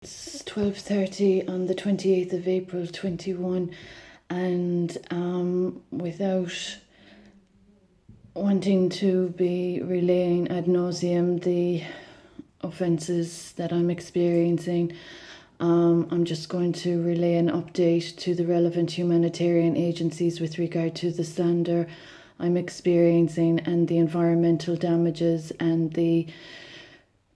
It's 12:30 on the 28th of April 21, and without wanting to be relaying ad nauseum the offences that I'm experiencing, I'm just going to relay an update to the relevant humanitarian agencies with regard to the slander I'm experiencing and the environmental damages and the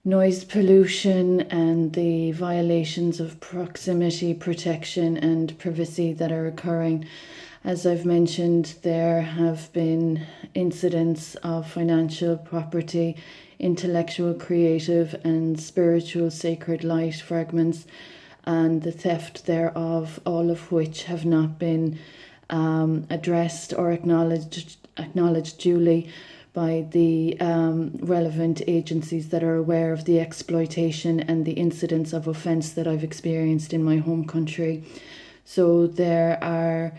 noise pollution and the violations of proximity protection and privacy that are occurring. As I've mentioned, there have been incidents of financial property, intellectual, creative, and spiritual sacred light fragments, and the theft thereof, all of which have not been addressed or acknowledged duly by the relevant agencies that are aware of the exploitation and the incidents of offence that I've experienced in my home country. So there are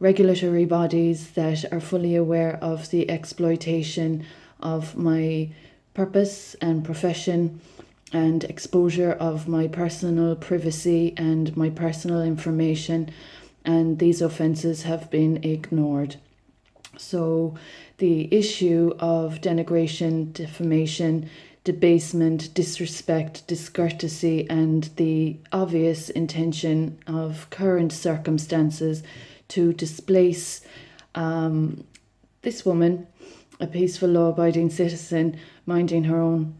regulatory bodies that are fully aware of the exploitation of my purpose and profession and exposure of my personal privacy and my personal information, and these offences have been ignored. So the issue of denigration, defamation, debasement, disrespect, discourtesy, and the obvious intention of current circumstances to displace this woman, a peaceful, law-abiding citizen, minding her own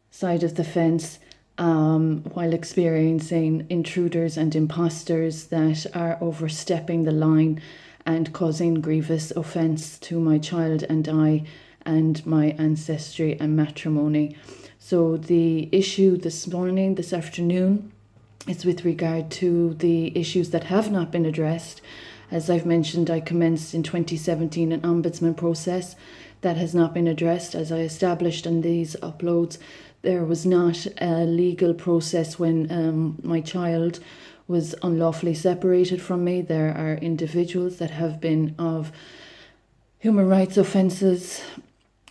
side of the fence, while experiencing intruders and imposters that are overstepping the line and causing grievous offence to my child and I and my ancestry and matrimony. So the issue this afternoon, is with regard to the issues that have not been addressed. As I've mentioned, I commenced in 2017 an ombudsman process that has not been addressed. As I established in these uploads, there was not a legal process when my child was unlawfully separated from me. There are individuals that have been of human rights offences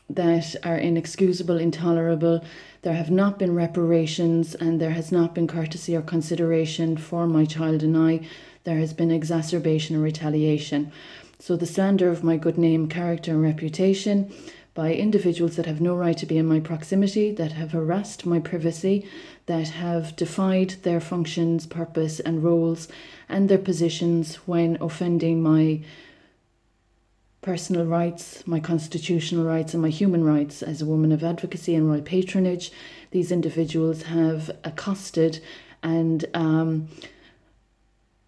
that are inexcusable, intolerable. There have not been reparations, and there has not been courtesy or consideration for my child and I. There has been exacerbation and retaliation. So the slander of my good name, character, and reputation by individuals that have no right to be in my proximity, that have harassed my privacy, that have defied their functions, purpose, and roles, and their positions when offending my personal rights, my constitutional rights, and my human rights as a woman of advocacy and royal patronage. These individuals have accosted and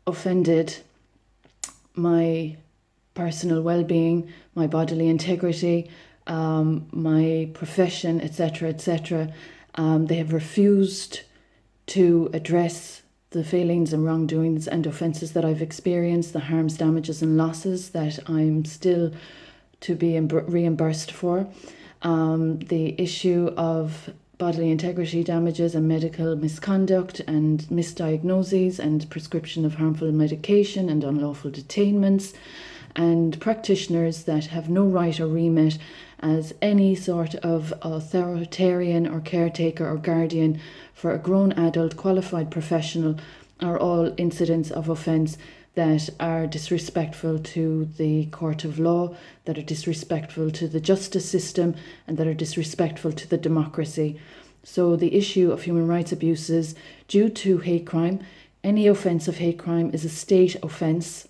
offended my personal well-being, my bodily integrity, my profession, etc., etc. They have refused to address the failings and wrongdoings and offences that I've experienced, the harms, damages, and losses that I'm still to be reimbursed for. The issue of bodily integrity damages and medical misconduct and misdiagnoses and prescription of harmful medication and unlawful detainments, and practitioners that have no right or remit as any sort of authoritarian or caretaker or guardian for a grown adult qualified professional are all incidents of offence that are disrespectful to the court of law, that are disrespectful to the justice system, and that are disrespectful to the democracy. So the issue of human rights abuses due to hate crime, any offence of hate crime is a state offence,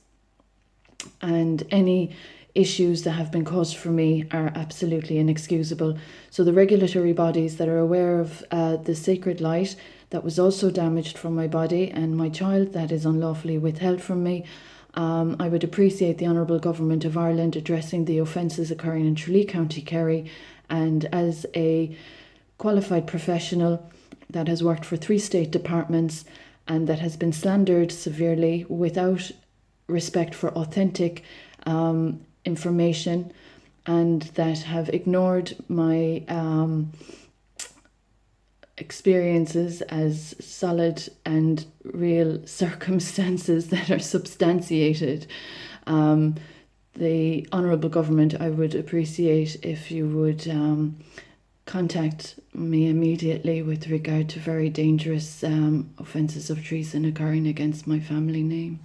and any issues that have been caused for me are absolutely inexcusable. So the regulatory bodies that are aware of the sacred light that was also damaged from my body and my child that is unlawfully withheld from me, I would appreciate the Honourable Government of Ireland addressing the offences occurring in Tralee, County Kerry. And as a qualified professional that has worked for 3 state departments and that has been slandered severely without respect for authentic information, and that have ignored my experiences as solid and real circumstances that are substantiated. The Honourable Government, I would appreciate if you would contact me immediately with regard to very dangerous offences of treason occurring against my family name.